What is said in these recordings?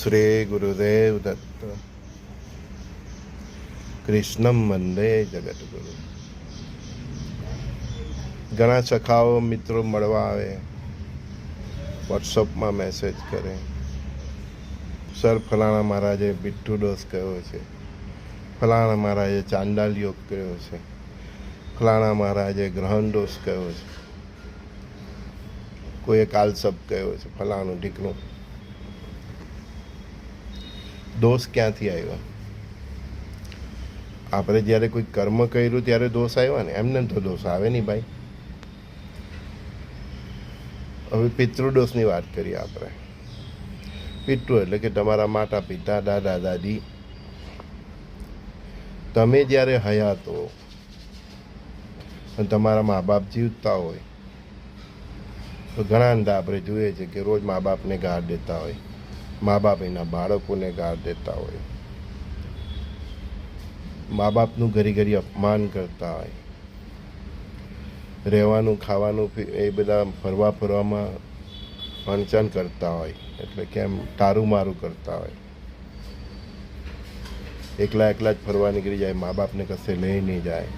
શ્રી ગુરુદેવ દત્ત. કૃષ્ણમ વંદે જગતગુરુ. ઘણા સખાઓ મિત્રો મળવા આવે, વોટ્સઅપમાં મેસેજ કરે, સર ફલાણા મહારાજે બિટ્ટુ ડોસ કહ્યો છે, ફલાણા મહારાજે ચાંડાલ યોગ કહ્યો છે, ફલાણા મહારાજે ગ્રહણ ડોસ કહ્યો છે, કોઈએ કાલસપ કહ્યો છે, ફલાણું ઢીકણું. દોષ ક્યાંથી આવ્યો? આપણે જ્યારે કોઈ કર્મ કર્યું ત્યારે દોષ આવ્યા ને, એમને તો દોષ આવે નહીં ભાઈ. હવે પિતૃદોષની વાત કરીએ આપણે. પિતૃ એટલે કે તમારા માતા પિતા, દાદા દાદી. તમે જ્યારે હયાત હો અને તમારા મા બાપ જીવતા હોય તો ઘણા અંદા આપણે જોઈએ છે કે રોજ મા બાપને ગાળ દેતા હોય, મા બાપ એના બાળકોને ગાળ દેતા હોય, મા બાપનું ઘડી ઘડી અપમાન કરતા હોય, રહેવાનું ખાવાનું એ બધા ફરવા ફરવામાં વંચન કરતા હોય, એટલે કેમ તારું મારું કરતા હોય, એકલા એકલા જ ફરવા નીકળી જાય, મા બાપને કશે લઈ નહીં જાય,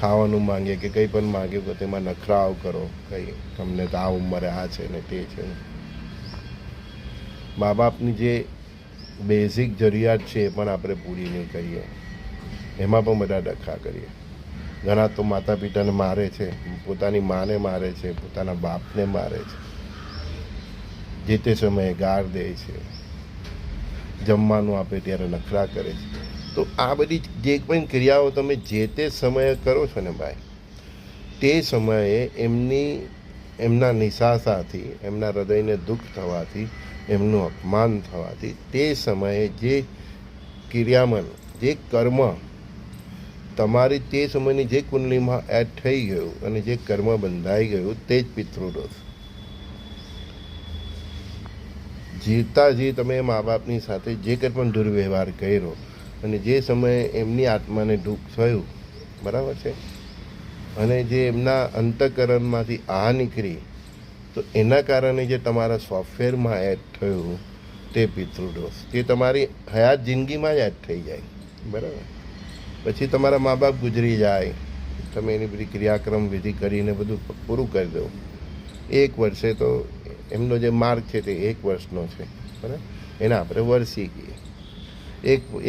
ખાવાનું માંગે કે કંઈ પણ માંગે તો તેમાં નખરાવ કરો, કંઈ તમને તો આ ઉંમરે આ છે ને તે છે. મા બાપની જે બેઝિક જરૂરિયાત છે એ પણ આપણે પૂરી નહીં કરીએ, એમાં પણ બધા ડખા કરીએ. ઘણા તો માતા પિતાને મારે છે, પોતાની માને મારે છે, પોતાના બાપને મારે છે, જે તે સમયે ગાળ દે છે, જમવાનું આપે ત્યારે નખરા કરે છે. તો આ બધી જે પણ ક્રિયાઓ તમે જે તે સમયે કરો છો ને ભાઈ, તે સમયે એમના નિશાસાથી, એમના હૃદયને દુઃખ થવાથી, એમનું અપમાન થવાથી, તે સમયે જે ક્રિયામન, જે કર્મ તમારી તે સમયની જે કુંડલીમાં એડ થઈ ગયું અને જે કર્મ બંધાઈ ગયું તે જ પિતૃદોષ. જીવતા જે તમે મા બાપની સાથે જે કંઈ પણ દુર્વ્યવહાર કર્યો અને જે સમયે એમની આત્માને દુઃખ થયું, બરાબર છે, અને જે એમના અંતઃકરણમાંથી આ નીકળી, તો એના કારણે જે તમારા સોફ્ટવેરમાં એડ થયું તે પિતૃદોષ. તે તમારી હયાત જિંદગીમાં જ એડ થઈ જાય, બરાબર. પછી તમારા મા બાપ ગુજરી જાય, તમે એની બધી ક્રિયાક્રમ વિધિ કરીને બધું પૂરું કરી દો. 1 વર્ષે તો એમનો જે માર્ગ છે તે 1 વર્ષનો છે, બરાબર. એને આપણે વર્ષી કહીએ.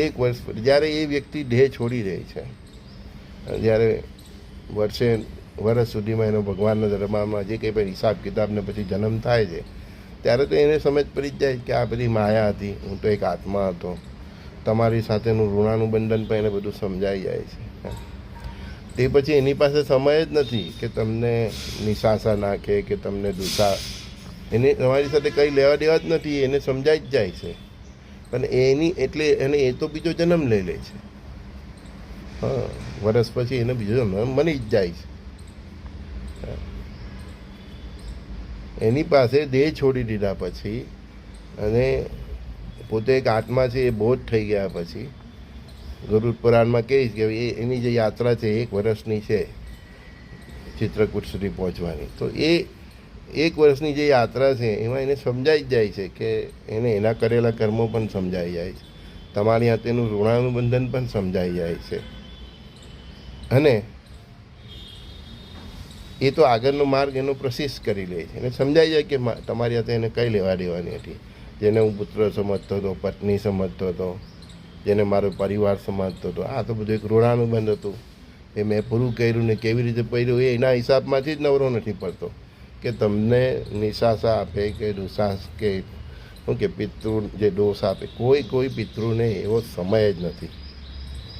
એક વર્ષ જ્યારે એ વ્યક્તિ દેહ છોડી રહી છે, જ્યારે વર્ષ સુધીમાં એનો ભગવાનના દરબારમાં જે કંઈ પણ હિસાબ કિતાબને પછી જન્મ થાય છે, ત્યારે તો એને સમજ પડી જ જાય કે આ બધી માયા હતી, હું તો એક આત્મા હતો. તમારી સાથેનું ઋણાનું બંધન પણ એને બધું સમજાઈ જાય છે. તે પછી એની પાસે સમય જ નથી કે તમને નિશાસા નાખે કે તમને દુસા, એને તમારી સાથે કંઈ લેવા દેવા જ નથી, એને સમજાઈ જ જાય છે. અને એની એટલે એને એ તો બીજો જન્મ લઈ લે છે. હા, વર્ષ પછી એને બીજો જન્મ મળી જ જાય છે. એની પાસે દેહ છોડી દીધા પછી અને પોતે એક આત્મા છે એ બોધ થઈ ગયા પછી ગરુડ પુરાણમાં કહીશ કે એની જે યાત્રા છે 1 વર્ષની છે ચિત્રકૂટ સુધી પહોંચવાની. તો એ 1 વર્ષની જે યાત્રા છે એમાં એને સમજાઈ જ જાય છે કે એને એના કરેલા કર્મો પણ સમજાઈ જાય છે, તમારી હાથેનું ઋણાનું બંધન પણ સમજાઈ જાય છે, અને એ તો આગળનો માર્ગ એનો પ્રશિષ્ટ કરી લે છે. એને સમજાઈ જાય કે તમારી હાથે એને કંઈ લેવા દેવાની હતી. જેને હું પુત્ર સમજતો હતો, પત્ની સમજતો હતો, જેને મારો પરિવાર સમજતો હતો, આ તો બધું એક ઋણાનું બંધ હતું. એ મેં પૂરું કર્યું ને કેવી રીતે કર્યું એ એના હિસાબમાંથી જ નવરો નથી પડતો કે તમને નિશાસા આપે કે દુસાસ કે શું કે પિતૃ જે દોષ આપે. કોઈ પિતૃને એવો સમય જ નથી,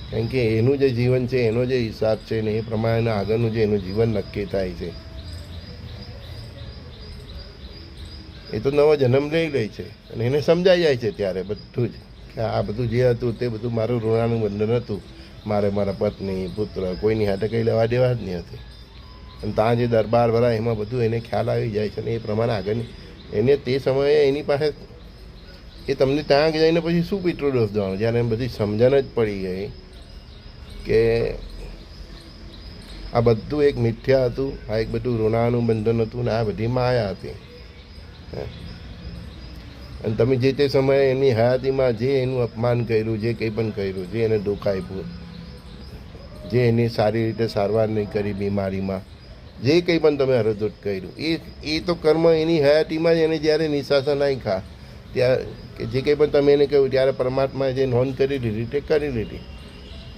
કારણ કે એનું જે જીવન છે, એનો જે હિસાબ છે ને એ પ્રમાણે આગળનું જે એનું જીવન નક્કી થાય છે. એ તો નવો જન્મ લઈ લે છે અને એને સમજાઈ જાય છે ત્યારે બધું જ કે આ બધું જે હતું તે બધું મારું ઋણાનું બંધન હતું. મારે મારા પત્ની, પુત્ર, કોઈની હાથે કંઈ લેવા દેવા જ નહીં હતી. અને ત્યાં જે દરબાર ભરાય એમાં બધું એને ખ્યાલ આવી જાય છે અને એ પ્રમાણે આગળની એને તે સમયે એની પાસે એ તમને ત્યાં જઈને પછી શું પિતૃદોષ દેવાનો, જ્યારે એમ બધી સમજણ જ પડી ગઈ કે આ બધું એક મિથ્યા હતું, આ એક બધું ઋણાનું બંધન હતું ને આ બધી માયા હતી. અને તમે જે તે સમયે એની હયાતીમાં જે એનું અપમાન કર્યું, જે કંઈ પણ કર્યું, જે એને દુઃખ આપ્યું, જે એની સારી રીતે સારવાર નહીં કરી બીમારીમાં, જે કંઈ પણ તમે હરદૂત કર્યું, એ તો કર્મ એની હયાતીમાં જ એને જ્યારે નિશાસન નાખ્યા ત્યારે કે જે કંઈ પણ તમે એને કહ્યું ત્યારે પરમાત્માએ જે નોંધ કરી લીધી તે કરી લીધી.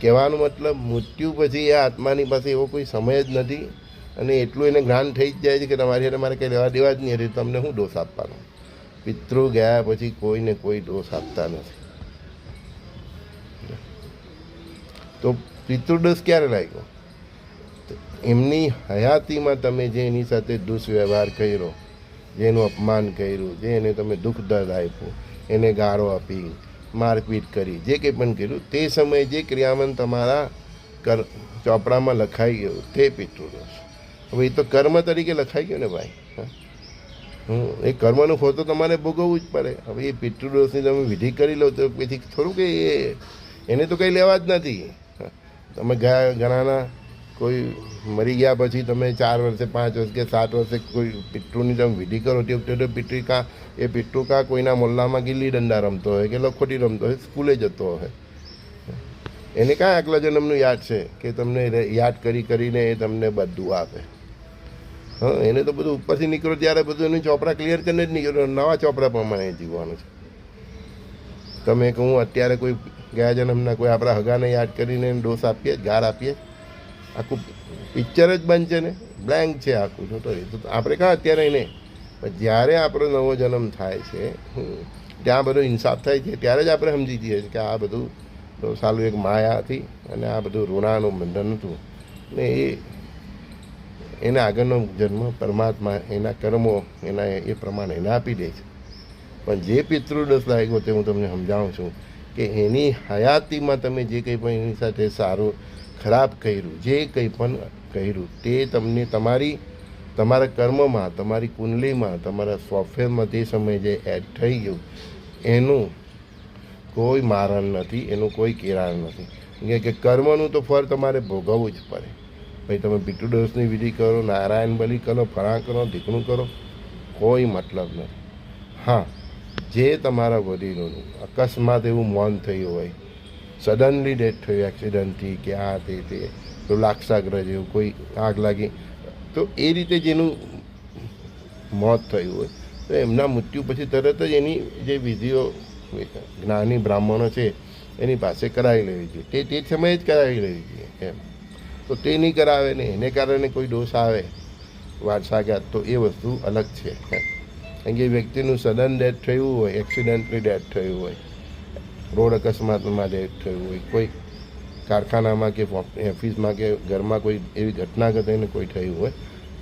કહેવાનો મતલબ મૃત્યુ પછી એ આત્માની પાસે એવો કોઈ સમય જ નથી અને એટલું એને જ્ઞાન થઈ જ જાય છે કે તમારી સાથે મારે કંઈ લેવા દેવા જ નહીં, એટલે તમને શું દોષ આપવાનો. પિતૃ ગયા પછી કોઈને કોઈ દોષ આપતા નથી. તો પિતૃદોષ ક્યારે લાગ્યો? એમની હયાતીમાં તમે જે એની સાથે દુષ્વ્યવહાર કર્યો, જેનું અપમાન કર્યું, જે એને તમે દુઃખ દર્દ આપ્યું, એને ગાળો આપી, મારપીટ કરી, જે કંઈ પણ કર્યું, તે સમયે જે ક્રિયામન તમારા ચોપડામાં લખાઈ ગયું તે પિતૃદોષ. હવે એ તો કર્મ તરીકે લખાઈ ગયું ને ભાઈ. એ કર્મનું ફળ તો તમારે ભોગવવું જ પડે. હવે એ પિતૃદોષની તમે વિધિ કરી લો તો પછી થોડું કે એને તો કંઈ લેવા જ નથી. તમે ઘણાના કોઈ મરી ગયા પછી તમે 4 વર્ષે 5 વર્ષ કે 7 વર્ષે કોઈ પિતૃની તમે વિધિ કરો તે વખતે તો એ પિતૃ કોઈના મોલ્લામાં ગિલ્લી દંડા રમતો હોય કે લખોટી રમતો હોય, સ્કૂલે જતો હોય, એને કાં આગલા જન્મનું યાદ છે કે તમને યાદ કરીને એ તમને બધું આપે? હા, એને તો બધું ઉપરથી નીકળો ત્યારે બધું એનું ચોપડા ક્લિયર કરીને જ નીકળ્યો, નવા ચોપડા પ્રમાણે જીવવાનું છે. તમે કહું અત્યારે કોઈ ગયા જન્મના કોઈ આપણા હગાને યાદ કરીને દોષ આપીએ, ગાર આપીએ, આખું પિક્ચર જ બંધ છે ને, બ્લેન્ક છે આખું. તો આપણે કાં અત્યારે એને જ્યારે આપણો નવો જન્મ થાય છે ત્યાં બધો ઇન્સાફ થાય છે ત્યારે જ આપણે સમજી જઈએ છીએ કે આ બધું તો સાલું એક માયા હતી અને આ બધું ઋણાનું બંધન હતું ને એને આગળનો જન્મ પરમાત્મા એના કર્મો એના એ પ્રમાણે એને આપી દે છે. પણ જે પિતૃદોષ લાગ્યો તે હું તમને સમજાવું છું કે એની હયાતીમાં તમે જે કંઈ પણ એની સાથે સારું ખરાબ કર્યું, જે કંઈ પણ કર્યું તે તમને તમારા કર્મમાં, તમારી કુંડલીમાં, તમારા સોફ્ટવેરમાં તે સમયે જે એડ થઈ ગયું એનું કોઈ મારણ નથી, એનું કોઈ કિરાણ નથી. કે કર્મનું તો ફળ તમારે ભોગવવું જ પડે. ભાઈ તમે પિતૃદોષની વિધિ કરો, નારાયણ બલિ કરો, ફળા કરો, ઢીકણું કરો, કોઈ મતલબ નથી. હા, જે તમારા વડીલોનું અકસ્માત એવું મૌન થયું હોય, સડનલી ડેથ થયું એક્સિડન્ટથી કે આ તે તો લાક્ષાગ્રહ જેવું કોઈ આગ લાગી, તો એ રીતે જેનું મોત થયું હોય તો એમના મૃત્યુ પછી તરત જ એની જે વિધિઓ જ્ઞાની બ્રાહ્મણો છે એની પાસે કરાવી લેવી જોઈએ. તે સમયે જ કરાવી લેવી જોઈએ એમ. તો તે નહીં કરાવે ને એને કારણે કોઈ દોષ આવે વારસાગત, તો એ વસ્તુ અલગ છે. કારણ કે વ્યક્તિનું સડન ડેથ થયું હોય, એક્સિડન્ટલી ડેથ થયું હોય, રોડ અકસ્માતમાં ડેથ થયું હોય, કોઈ કારખાનામાં કે ઓફિસમાં કે ઘરમાં કોઈ એવી ઘટના ઘટીને કોઈ થયું હોય,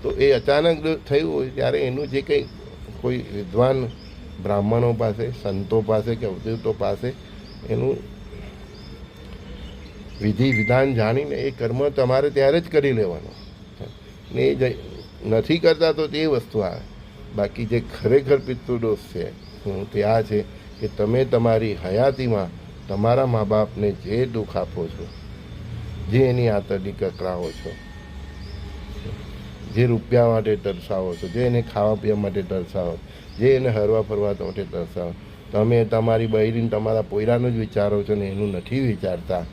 તો એ અચાનક થયું હોય ત્યારે એનું જે કંઈ કોઈ વિદ્વાન બ્રાહ્મણો પાસે, સંતો પાસે કે અવધૂતો પાસે એનું વિધિ વિધાન જાણીને એ કર્મ તમારે ત્યારે જ કરી લેવાનું ને એ નથી કરતા તો તે વસ્તુ આવે. બાકી જે ખરેખર પિતૃદોષ છે તે આ છે કે તમે તમારી હયાતીમાં તમારા મા બાપને જે દુઃખ આપો છો, જે એની આંતરડી કકળાવો છો, જે રૂપિયા માટે તરસાવો છો, જે એને ખાવા પીવા માટે તરસાવો, જે એને હરવા ફરવા માટે તરસાવો, તમે તમારી બૈરીને તમારા પોયરાનું જ વિચારો છો ને એનું નથી વિચારતા,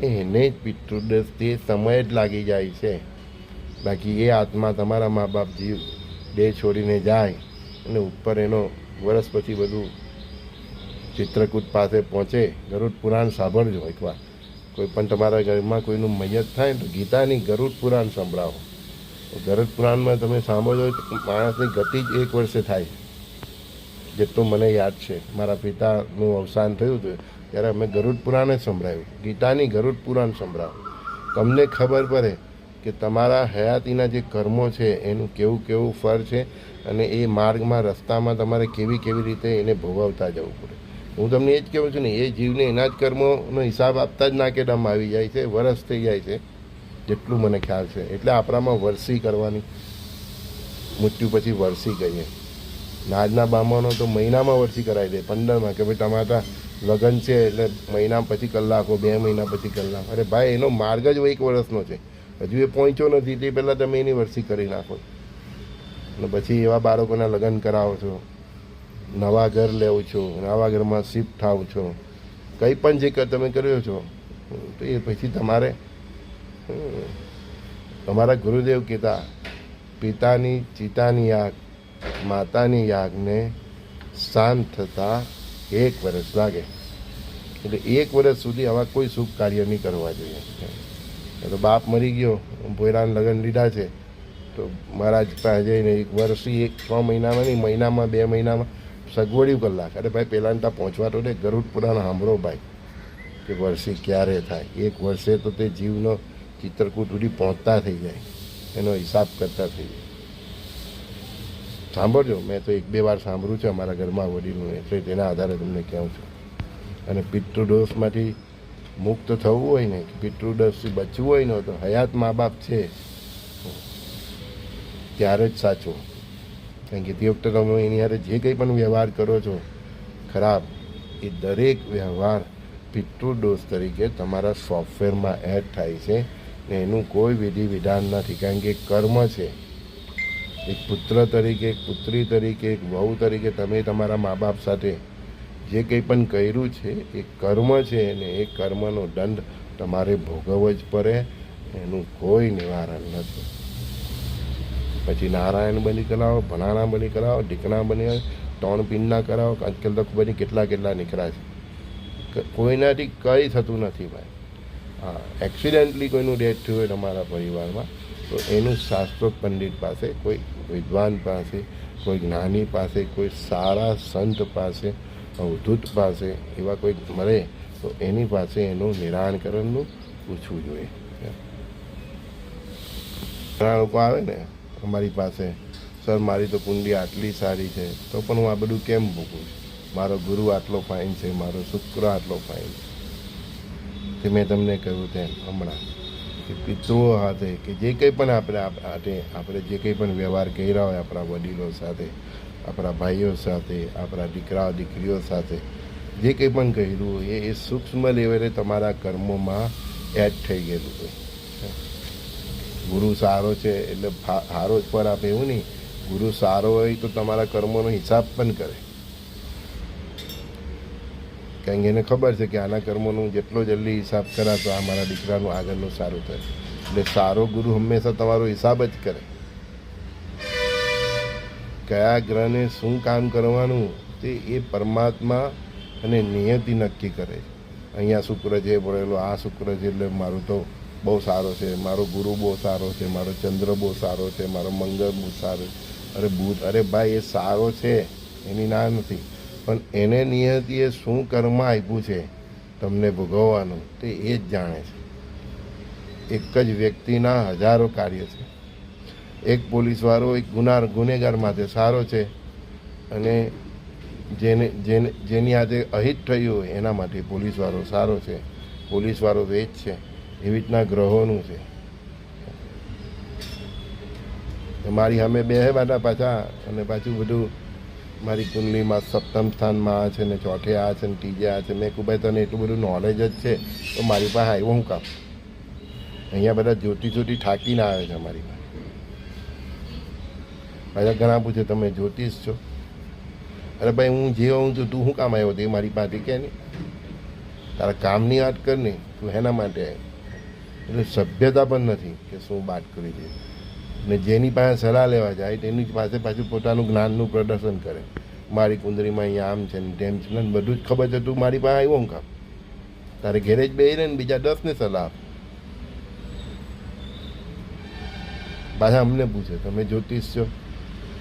એને જ પિતૃદોષ તે સમય જ લાગી જાય છે. બાકી એ આત્મા તમારા મા બાપ જીવ દેહ છોડીને જાય અને ઉપર એનો વર્ષ પછી બધું ચિત્રકૂટ પાસે પહોંચે. ગરુડ પુરાણ સાંભળજો એકવાર. કોઈ પણ તમારા ઘરમાં કોઈનું મૈયત થાય તો ગીતાની ગરુડ પુરાણ સંભળાવો. ગરુડ પુરાણમાં તમે સાંભળો માણસની ગતિ જ 1 વર્ષે થાય, જેટલું મને યાદ છે. મારા પિતાનું અવસાન થયું હતું ત્યારે અમે ગરુડ પુરાણ જ સંભળાવ્યું. ગીતાની ગરુડ પુરાણ સંભળાવો, તમને ખબર પડે કે તમારા હયાતીના જે કર્મો છે એનું કેવું કેવું ફળ છે અને એ માર્ગમાં રસ્તામાં તમારે કેવી રીતે એને ભોગવતા જવું પડે. હું તમને એ જ કહેવું છું ને, એ જીવને એના જ કર્મોનો હિસાબ આપતા જ નાકે દમ આવી જાય છે, વરસ થઈ જાય છે જેટલું મને ખ્યાલ છે. એટલે આપણામાં વરસી કરવાની, મૃત્યુ પછી વરસી કહીએ. આજના બ્રાહ્મણો તો મહિનામાં વરસી કરાવી દે, 15માં કે ભાઈ તમારા લગ્ન છે એટલે મહિના પછી કલાકો, 2 મહિના પછી કલાક. અરે ભાઈ એનો માર્ગ જ 1 વર્ષનો છે, હજુ એ પહોંચ્યો નથી તે પહેલાં તમે એની વરસી કરી નાખો અને પછી એવા બાળકોના લગ્ન કરાવો છો નવા ઘર લેવો છો, નવા ઘરમાં શિફ્ટ થાવ છો, કંઈ પણ જે તમે કર્યો છો તો એ પછી તમારે તમારા ગુરુદેવ કહેતા પિતાની ચિતાની આગ માતાની યાગને શાંત થતાં 1 વર્ષ લાગે. એટલે 1 વર્ષ સુધી આવા કોઈ શુભ કાર્ય નહીં કરવા જોઈએ. તો બાપ મરી ગયો, ભોયરાને લગ્ન લીધા છે, તો મહારાજ પાસે જઈને 1 વર્ષથી 6 મહિનામાં નહીં, મહિનામાં 2 મહિનામાં સગવડ્યું કલાક. અરે ભાઈ પહેલાં ત્યાં પહોંચવા તો દે. ગરુડ પુરાણ સાંભળો ભાઈ કે વર્ષી ક્યારે થાય. 1 વર્ષે તો તે જીવનો ચિત્રકૂટ સુધી પહોંચતા થઈ જાય, એનો હિસાબ કરતા થઈ જાય. સાંભળજો, મેં તો 1-2 વાર સાંભળ્યું છે અમારા ઘરમાં વડીલનું, એટલે તેના આધારે તમને કહું છું. અને પિતૃદોષમાંથી મુક્ત થવું હોય ને, પિતૃદોષથી બચવું હોય ને, તો હયાત મા બાપ છે ત્યારે જ સાચું. કારણ કે તે વખતે તમે એની હારે જે કંઈ પણ વ્યવહાર કરો છો ખરાબ, એ દરેક વ્યવહાર પિતૃદોષ તરીકે તમારા સોફ્ટવેરમાં એડ થાય છે ને એનું કોઈ વિધિ વિધાન નથી. કારણ કે કર્મ છે. એક પુત્ર તરીકે, એક પુત્રી તરીકે, એક વહુ તરીકે તમે તમારા મા બાપ સાથે જે કંઈ પણ કર્યું છે એ કર્મ છે, ને એ કર્મનો દંડ તમારે ભોગવવો જ પડે. એનું કોઈ નિવારણ નથી. પછી નારાયણ બની કરાવો, ભણાણા બની કરાવો, ઢીકણા બની 3 પિંડના કરાવો. આજકાલ તો ખબર નહીં કેટલા નીકળ્યા છે. કોઈનાથી કંઈ થતું નથી ભાઈ. હા, એક્સિડન્ટલી કોઈનું ડેથ થયું હોય તમારા પરિવારમાં, તો એનું શાસ્ત્રોક્ત પંડિત પાસે, કોઈ વિદ્વાન પાસે, કોઈ જ્ઞાની પાસે, કોઈ સારા સંત પાસે, અવધૂત પાસે, એવા કોઈ મળે તો એની પાસે એનું નિરાકરણનું પૂછવું જોઈએ. ઘણા લોકો આવે ને અમારી પાસે, સર મારી તો કુંડલી આટલી સારી છે, તો પણ હું આ બધું કેમ ભોગવું છું? મારો ગુરુ આટલો ફાઇન છે, મારો શુક્ર આટલો ફાઇન છે. તે મેં તમને કહ્યું તેમ હમણાં કે પિતૃઓ સાથે કે જે કંઈ પણ આપણે જે કંઈ પણ વ્યવહાર કર્યા હોય આપણા વડીલો સાથે, આપણા ભાઈઓ સાથે, આપણા દીકરા દીકરીઓ સાથે, જે કંઈ પણ કર્યું હોય એ સૂક્ષ્મ લેવલે તમારા કર્મોમાં એડ થઈ ગયેલું હોય. ગુરુ સારો છે એટલે સારો જ પર આપે એવું નહીં. ગુરુ સારો હોય તો તમારા કર્મોનો હિસાબ પણ કરે. કારણ કે એને ખબર છે કે આના કર્મોનું જેટલો જલ્દી હિસાબ કરા તો આ મારા દીકરાનું આગળનું સારું થાય. એટલે સારો ગુરુ હંમેશા તમારો હિસાબ જ કરે. કયા ગ્રહને શું કામ કરવાનું તે એ પરમાત્મા અને નિયતિ નક્કી કરે છે. અહીંયા શુક્ર છે ભણેલો, આ શુક્ર છે એટલે મારું તો બહુ સારો છે, મારો ગુરુ બહુ સારો છે, મારો ચંદ્ર બહુ સારો છે, મારો મંગળ બહુ સારો છે. અરે બુધ, અરે ભાઈ એ સારો છે, એની ના નથી, પણ એને નિયતિએ શું કર્મ આપ્યું છે તમને ભોગવવાનું તે એ જ જાણે છે. એક જ વ્યક્તિના હજારો કાર્ય છે. એક પોલીસવાળો એક ગુનેગાર માટે સારો છે, અને જેની હાથે અહિત થયું હોય એના માટે પોલીસવાળો સારો છે. પોલીસવાળો તો એ જ છે. એવી રીતના ગ્રહોનું છે. મારી સામે બે બાટા પાછા, અને પાછું બધું મારી કુંડલીમાં 7મ સ્થાનમાં આ છે ને 4થે આ છે ને 3જે આ છે. મેં કહું ભાઈ તને એટલું બધું નોલેજ જ છે તો મારી પાસે આવ્યો હું કામ? અહીંયા બધા જ્યોતિષોથી થાકીને આવે છે મારી પાસે. પાછા ઘણા પૂછે તમે જ્યોતિષ છો? અરે ભાઈ હું જે હોઉં છું, તું શું કામ આવ્યો? તે મારી પાસે કે નહીં, તારા કામની વાત કર નહીં, તું એના માટે આવ્યો. એટલે સભ્યતા પણ નથી કે શું વાત કરી છે. ને જેની પાસે સલાહ લેવા જાય તેની પાસે પાછું પોતાનું જ્ઞાનનું પ્રદર્શન કરે. મારી કુંડળીમાં અહીંયા આમ છે ને તેમ છે ને બધું જ ખબર છે, તું મારી પાસે આવ્યો હું કામ? તારે ઘેરે જ બેસી રહે ને બીજા 10ને સલાહ આપ. પાછા અમને પૂછે તમે જ્યોતિષ છો,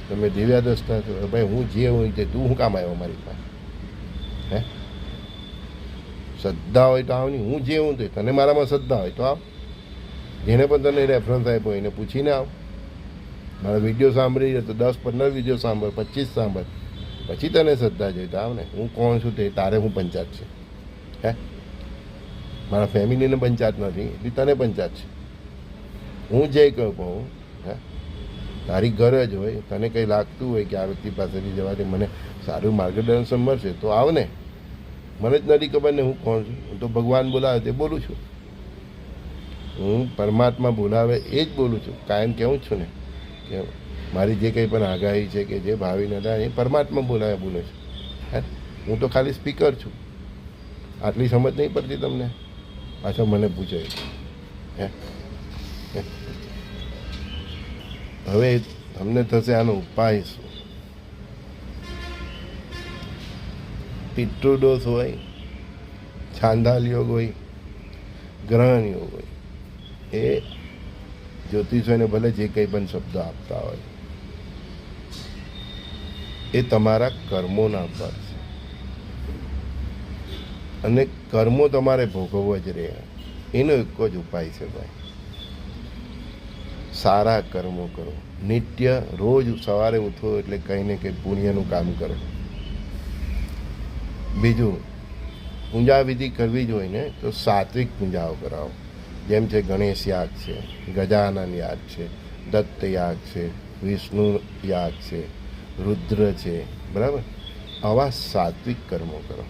તમે દિવ્યાદસ્તા છો? ભાઈ હું જે હોય તે તું શું કામ આવ્યો મારી પાસે? હે, શ્રદ્ધા હોય તો આવ નહીં. હું જે હું તે તને મારામાં શ્રદ્ધા હોય તો આવ. જેને પણ તને રેફરન્સ આપ્યો એને પૂછીને આવ. મારા વિડીયો સાંભળી તો 10-15 વિડીયો સાંભળ, 25 સાંભળ, પછી તને શ્રદ્ધા જોઈ તો આવ ને. હું કોણ છું તે તારે હું પંચાત છે? હે, મારા ફેમિલીને પંચાત નથી એટલે તને પંચાત છે. હું જે કહું હે, તારી ગરજ હોય, તને કંઈ લાગતું હોય કે આ વ્યક્તિ પાસેથી જવાથી મને સારું માર્ગદર્શન મળશે તો આવ ને. મને જ નથી ખબર ને હું કોણ છું. હું તો ભગવાન બોલાવે તે બોલું છું. હું પરમાત્મા બોલાવે એ જ બોલું છું. કાયમ કહું છું ને કે મારી જે કંઈ પણ આગાહી છે કે જે ભાવિ નતા એ પરમાત્મા બોલાવે બોલે છે. હું તો ખાલી સ્પીકર છું. આટલી સમજ નહીં પડતી તમને? પાછો મને પૂછે હે હવે તમને થશે આનો ઉપાય શું? પિતૃદોષ હોય, છાંદાલ યોગ હોય, ગ્રહણ યોગ હોય, એ જ્યોતિષોને ભલે જે કંઈ પણ શબ્દો આપતા હોય, એ તમારા કર્મોના પર છે અને કર્મો તમારે ભોગવવા જ રહ્યા. એનો એક જ ઉપાય છે ભાઈ, સારા કર્મો કરો. નિત્ય રોજ સવારે ઉઠો એટલે કંઈ ને કંઈ પુણ્યનું કામ કરો. બીજું, પૂજા વિધિ કરવી જ હોય ને તો સાત્વિક પૂજાઓ કરાવો. જેમ છે ગણેશ યાગ છે, ગજાનન યાગ છે, દત્ત યાગ છે, વિષ્ણુ યાગ છે, રુદ્ર છે, બરાબર? આવા સાત્વિક કર્મો કરો.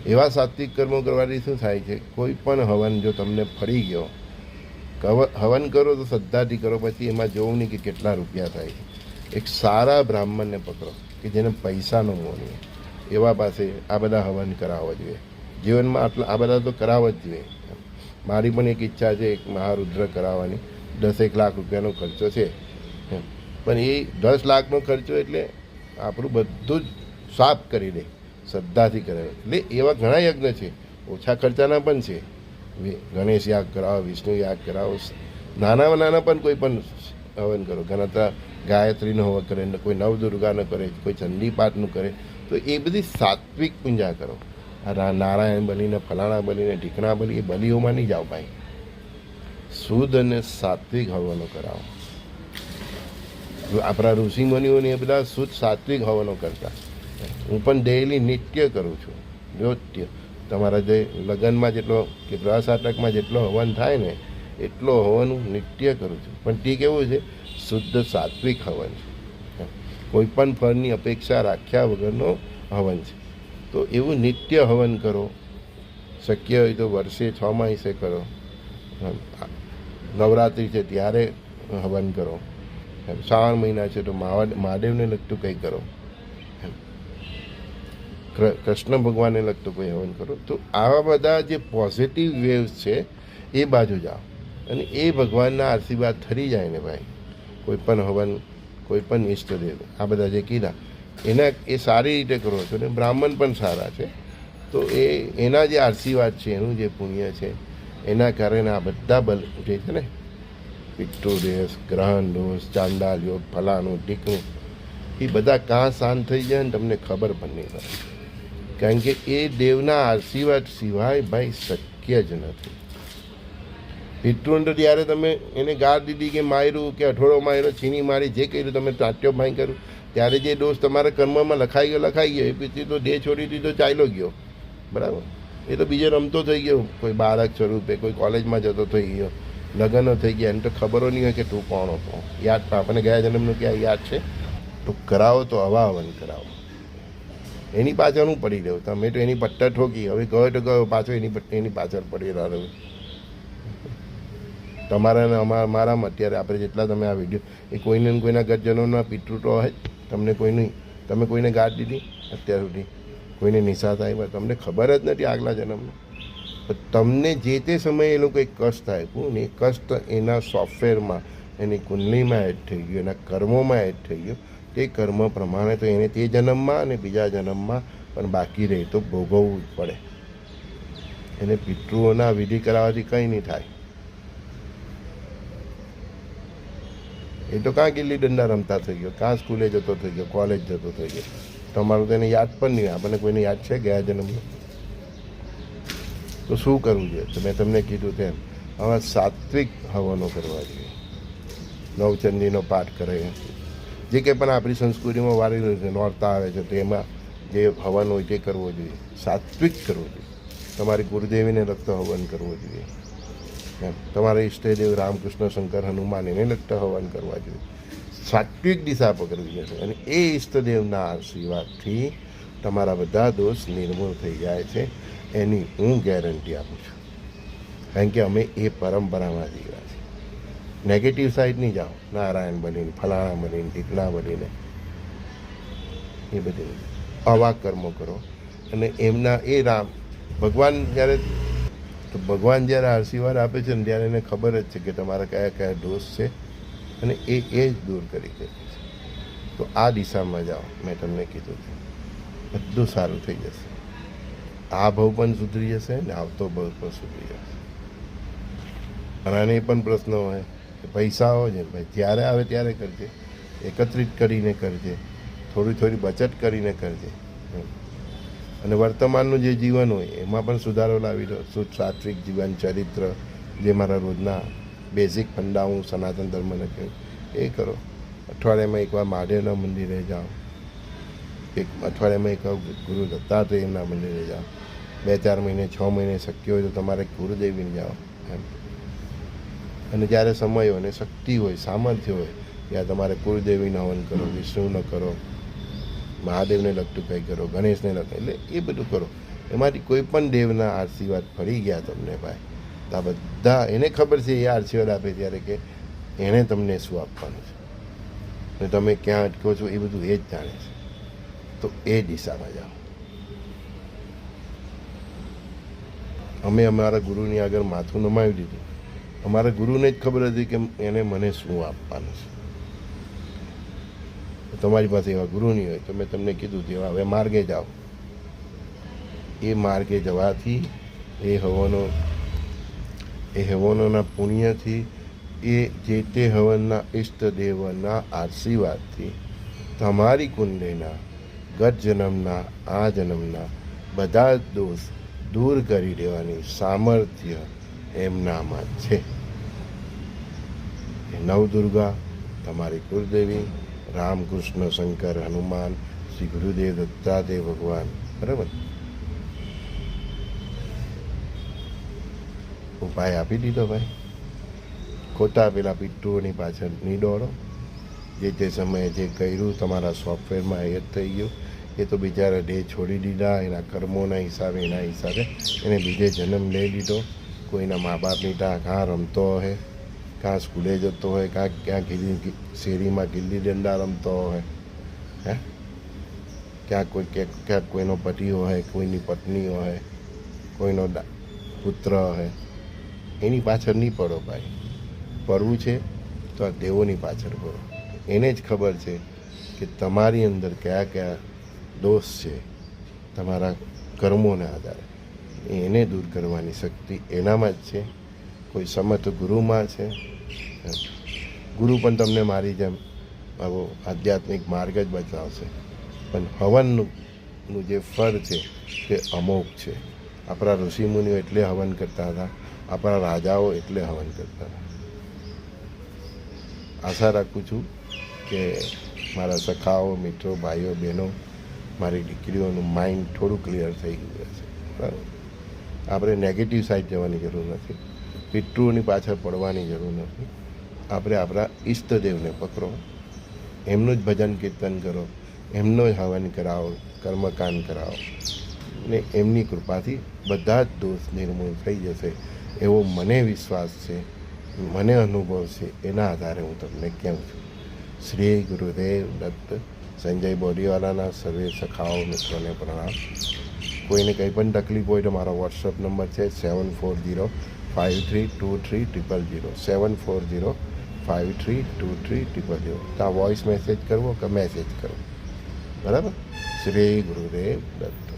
એવા સાત્વિક કર્મો કરવાથી શું થાય છે, કોઈ પણ હવન જો તમને ફળી ગયો, હવન કરો તો શ્રદ્ધાથી કરો, પછી એમાં જોવું નહીં કે કેટલા રૂપિયા થાય છે. એક સારા બ્રાહ્મણને પકડો કે જેને પૈસાનો મોહ નહીં, એવા પાસે આ બધા હવન કરાવવા જોઈએ. જીવનમાં આ બધા તો કરાવવા જ જોઈએ. મારી પણ એક ઈચ્છા છે, એક મહારુદ્ર કરાવવાની. 10 લાખ રૂપિયાનો ખર્ચો છે, પણ એ 10 લાખનો ખર્ચો એટલે આપણું બધું જ સાફ કરી દે, શ્રદ્ધાથી કરે. એટલે એવા ઘણા યજ્ઞ છે, ઓછા ખર્ચાના પણ છે. ગણેશ યાગ કરાવો, વિષ્ણુ યાગ કરાવો, નાનામાં નાના પણ કોઈ પણ હવન કરો. ઘણા ગાયત્રીનો હવન કરે, કોઈ નવદુર્ગાનો કરે, કોઈ ચંડી પાઠનું કરે. તો એ બધી સાત્વિક પૂજા કરો. આ નારાયણ બલીને, ફલાણા બલીને, ઢીકણા બલી, એ બલીઓમાં નહીં જાઓ ભાઈ. શુદ્ધ અને સાત્વિક હવનો કરાવો. આપણા ઋષિ મુનિઓને એ બધા શુદ્ધ સાત્વિક હવનો કરતા. હું પણ ડેઈલી નિત્ય કરું છું, નૃત્ય. તમારા જે લગ્નમાં જેટલો કે પ્રસાટકમાં જેટલો હવન થાય ને એટલો હવન હું નિત્ય કરું છું. પણ તે કેવું છે, શુદ્ધ સાત્વિક હવન છે. કોઈ પણ ફળની અપેક્ષા રાખ્યા વગરનો હવન છે. તો એવું નિત્ય હવન કરો. શક્ય હોય તો વર્ષે 6 માસે કરો. નવરાત્રિ છે ત્યારે હવન કરો. શ્રાવણ મહિના છે તો મહાદેવને લગતું કંઈ કરો. કૃષ્ણ ભગવાનને લગતું કોઈ હવન કરો. તો આવા બધા જે પોઝિટિવ વેવ્સ છે એ બાજુ જાઓ અને એ ભગવાનના આશીર્વાદ થરી જાય ને ભાઈ. કોઈ પણ હવન, કોઈ પણ ઈષ્ટદેવ, આ બધા જે કીધા એ સારી રીતે કરો છો ને બ્રાહ્મણ પણ સારા છે. તો એના જે આશીર્વાદ છે, એનું જે પુણ્ય છે, એના કારણે આ બધા બલ જે છે ને, પિતૃદોષ, ગ્રહણ દોષ, ચાંડાલ યોગ, ફલાણું ઢીકણું, એ બધા કાં શાંત થઈ જાય ને તમને ખબર પણ નહીં પડે. કારણ કે એ દેવના આશીર્વાદ સિવાય ભાઈ શક્ય જ નથી. પિતૃને તો ત્યારે તમે એને ગાળ દીધી કે માર્યું કે અઠોડો માર્યો, છીની મારી, જે કર્યું તમે તાટ્યો ભાઈ કર્યું, ત્યારે જે દોષ તમારા કર્મમાં લખાઈ ગયો. એ પિતૃ તો દેહ છોડી દીધો, ચાલ્યો ગયો, બરાબર? એ તો બીજે રમતો થઈ ગયો, કોઈ બાળક સ્વરૂપે, કોઈ કોલેજમાં જતો થઈ ગયો, લગ્નો થઈ ગયા. એને તો ખબરો નહીં હોય કે તું કોણ હતો. યાદ આપણને ગયા જન્મનું ક્યાં યાદ છે? તો કરાવો તો હવા હવન કરાવો. એની પાછળ હું પડી રહ્યો? તમે તો એની પટ્ટા ઠોકી, હવે ગયો તો ગયો, પાછો એની પાછળ પડી રહ્યો. તમારા ને મારામાં અત્યારે આપણે જેટલા તમે આ વિડીયો, એ કોઈને કોઈના ગતજનોના પિતૃ તો હોય જ. તમને કોઈ નહીં, તમે કોઈને ગાઢ દીધી અત્યાર સુધી? કોઈને નિશાત આવ્યા? તમને ખબર જ નથી આગલા જન્મનું. તમને જે તે સમયે એનું કંઈ કષ્ટ આપ્યું ને, એ કષ્ટ એના સોફ્ટવેરમાં, એની કુંડલીમાં એડ થઈ ગયું, એના કર્મોમાં એડ થઈ ગયું. તે કર્મ પ્રમાણે તો એને તે જન્મમાં અને બીજા જન્મમાં પણ બાકી રહે તો ભોગવવું જ પડે. એને પિતૃઓના વિધિ કરાવવાથી કંઈ નહીં થાય. એ તો કાં ગિલ્લી દંડા રમતા થઈ ગયો, કાં સ્કૂલે જતો થઈ ગયો, કોલેજ જતો થઈ ગયો. તમારું તો એને યાદ પણ નહીં. આપણને કોઈને યાદ છે ગયા જન્મનું? તો શું કરવું જોઈએ? તો મેં તમને કીધું તેમ આવા સાત્વિક હવનો કરવા જોઈએ. નવચંદીનો પાઠ કરે, જે કંઈ પણ આપણી સંસ્કૃતિમાં વારી રહ્યું છે, નોરતા આવે છે, તો એમાં જે હવન હોય તે કરવો જોઈએ. સાત્વિક કરવો જોઈએ. તમારી ગુરુદેવીને લગતો હવન કરવો જોઈએ. એમ તમારા ઈષ્ટદેવ રામકૃષ્ણ, શંકર, હનુમાન, એને લગતા હવન કરવા જોઈએ. સાત્વિક દિશા પકડવી જોઈએ. અને એ ઈષ્ટદેવના આશીર્વાદથી તમારા બધા દોષ નિર્મૂળ થઈ જાય છે. એની હું ગેરંટી આપું છું. કારણ કે અમે એ પરંપરામાં જીવ્યા છીએ. નેગેટિવ સાઈડ નહીં જાઓ. નારાયણ બનીને, ફલાણા બનીને, ઢીકણા બનીને, એ બધી આવા કર્મો કરો. અને એમના એ રામ ભગવાન જ્યારે તો ભગવાન જ્યારે આશીર્વાદ આપે છે ને ત્યારે એને ખબર જ છે કે તમારા કયા કયા દોષ છે અને એ જ દૂર કરી શકે છે. તો આ દિશામાં જાઓ, મેં તમને કીધું છે, બધું સારું થઈ જશે. આ ભાવ પણ સુધરી જશે ને આવતો ભાવ પણ સુધરી જશે. અને આને પણ પ્રશ્ન હોય કે પૈસા હોય છે ભાઈ, જ્યારે આવે ત્યારે કરજે, એકત્રિત કરીને કરજે, થોડી થોડી બચત કરીને કરજે. અને વર્તમાનનું જે જીવન હોય એમાં પણ સુધારો લાવી દો. શુદ્ધ સાત્વિક જીવન ચરિત્ર, જે મારા રોજના બેઝિક ફંડા હું સનાતન ધર્મને કહું એ કરો. અઠવાડિયામાં એકવાર મહાદેવના મંદિરે જાઓ, અઠવાડિયામાં એકવાર ગુરુ દત્તાત્રેયના મંદિરે જાઓ, 2-4 મહિને 6 મહિને શક્ય હોય તો તમારે ગુરુદેવીને જાઓ એમ. અને જ્યારે સમય હોય અને શક્તિ હોય, સામર્થ્ય હોય, ત્યાં તમારે કુળદેવીનો હવન કરો, વિષ્ણુનો કરો, મહાદેવને લગતું કંઈ કરો, ગણેશને લગતું, એટલે એ બધું કરો. એમાંથી કોઈ પણ દેવના આશીર્વાદ પડી ગયા તમને ભાઈ, તો આ બધા એને ખબર છે એ આશીર્વાદ આપે ત્યારે કે એણે તમને શું આપવાનું છે અને તમે ક્યાં અટકો છો એ બધું એ જ જાણે છે. તો એ દિશામાં જાઓ. અમે અમારા ગુરુની આગળ માથું નમાવી દીધું. અમારા ગુરુને જ ખબર હતી કે એને મને શું આપવાનું છે. તમારી પાસે એવા ગુરુ નહીં હોય તો મેં તમને કીધું કે હવે માર્ગે જાઓ. એ માર્ગે જવાથી એ હવનોના પુણ્યથી, એ જે તે હવનના ઈષ્ટદેવના આશીર્વાદથી તમારી કુંડલીના ગત જન્મના આ જન્મના બધા જ દોષ દૂર કરી દેવાની સામર્થ્ય એમનામાં છે. એ નવદુર્ગા, તમારી કુળદેવી, રામકૃષ્ણ શંકર હનુમાન, શ્રી ગુરુદેવ દત્તાત્રેય ભગવાન, બરાબર. ઉપાય આપી દીધો ભાઈ. ખોટા પેલા પિટ્ટુઓની પાછળ નહીં દોડો. જે તે સમયે જે કર્યું તમારા સોફ્ટવેરમાં એ જ થઈ ગયું. એ તો બિચારા દેહ છોડી દીધા, એના કર્મોના હિસાબે, એના હિસાબે એને બીજે જન્મ લઈ લીધો. કોઈના મા બાપની ત્યાં કાં રમતો હોય, કાં સ્કૂલે જતો હોય, કાં ક્યાં શેરીમાં ગિલ્લી દંડા રમતો હોય, હે, ક્યાંક કોઈનો પતિ હોય, કોઈની પત્ની હોય, કોઈનો પુત્ર હોય. એની પાછળ નહીં પડો ભાઈ. પડવું છે તો આ દેવોની પાછળ પડો. એને જ ખબર છે કે તમારી અંદર કયા કયા દોષ છે તમારા કર્મોના આધારે. એને દૂર કરવાની શક્તિ એનામાં જ છે. કોઈ સમર્થ ગુરુમાં છે. ગુરુ પણ તમને મારી જેમ આવો આધ્યાત્મિક માર્ગ જ બતાવશે. પણ હવનનું જે ફળ છે તે અમોઘ છે. આપણા ઋષિમુનિઓ એટલે હવન કરતા હતા, આપણા રાજાઓ એટલે હવન કરતા હતા. આશા રાખું છું કે મારા સખાઓ, મિત્રો, ભાઈઓ, બહેનો, મારી દીકરીઓનું માઇન્ડ થોડું ક્લિયર થઈ ગયું હશે. બરાબર. આપણે નેગેટિવ સાઈડ જવાની જરૂર નથી, પિતૃઓની પાછળ પડવાની જરૂર નથી. આપણે આપણા ઈષ્ટદેવને પકડો, એમનું જ ભજન કીર્તન કરો, એમનો જ હવન કરાવો, કર્મકાંડ કરાવો, ને એમની કૃપાથી બધા જ દોષ નિર્મૂળ થઈ જશે એવો મને વિશ્વાસ છે, મને અનુભવ છે. એના આધારે હું તમને કહું છું. શ્રી ગુરુદેવ દત્ત. સંજય બોડીવાલાના સર્વે સખાઓ મિત્રોને પ્રણામ. કોઈને કંઈ પણ તકલીફ હોય તો મારો વોટ્સઅપ નંબર છે 7405323000, 7405323000. ત્યાં વોઇસ મેસેજ કરવો કે મેસેજ કરવો, બરાબર. શ્રી ગુરુદેવ દત્ત.